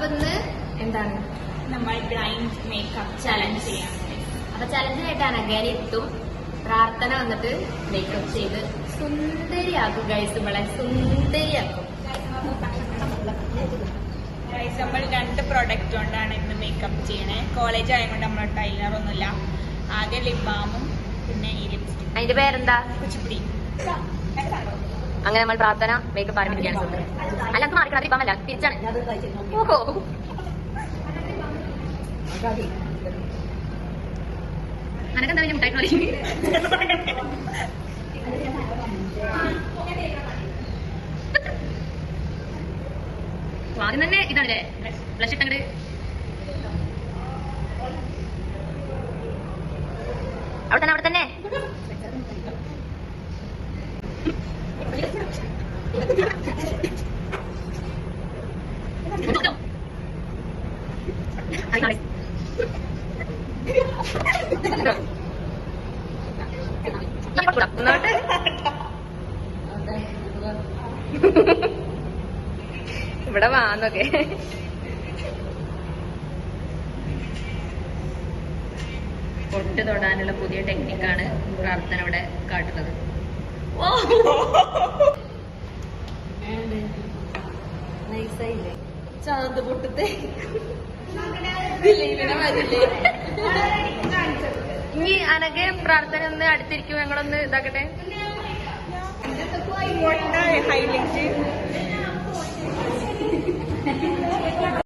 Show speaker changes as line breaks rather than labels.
അപ്പൊ ഇന്ന് എന്താണ്
നമ്മൾ ബ്ലൈൻഡ് മേക്കപ്പ് ചലഞ്ച് ചെയ്യാം.
അപ്പൊ ചലഞ്ചിനായിട്ടാണ് അഗാനെത്തും പ്രാർത്ഥന വന്നിട്ട് മേക്കപ്പ് ചെയ്ത് സുന്ദരിയാക്കും ഗൈസ്, നമ്മളെ സുന്ദരിയാക്കും.
നമ്മൾ 2 പ്രൊഡക്റ്റ് കൊണ്ടാണ് ഇന്ന് മേക്കപ്പ് ചെയ്യണേ. കോളേജ് ആയതുകൊണ്ട് നമ്മൾ ടൈലർ ഒന്നുമില്ല. ആകെ ലിപ് ബാമും പിന്നെ ഈ ലിപ്സ്റ്റിക്.
അതിന്റെ പേരെന്താ?
കുച്ചിപ്പിടി.
അങ്ങനെ നമ്മൾ പ്രാർത്ഥന മേക്കപ്പ് ആരംഭിക്കുകയാണ്. അല്ല അത് മാറിക്കണം, അതിപ്പോ അല്ല തിരിച്ചാണ്. ഓഹോ അനക്കെന്താ വലിയ മുട്ടായി ആദ്യം തന്നെ ഇതാണല്ലേ ഫ്ലഷ് ഇട്ടങ്ങട്. അവിടെ തന്നെ ഇവിടെ വാന്നൊക്കെ പൊട്ട് തൊടാനുള്ള പുതിയ ടെക്നിക്കാണ് പ്രാർത്ഥന ഇവിടെ കാട്ടുന്നത്. ചാന്ത് പൊട്ടത്തെ ഇനി അനഘയും പ്രാർത്ഥന ഒന്ന് അടുത്തിരിക്കും, ഞങ്ങളൊന്ന് ഇതാക്കട്ടെ.
ഹൈലൈറ്റ്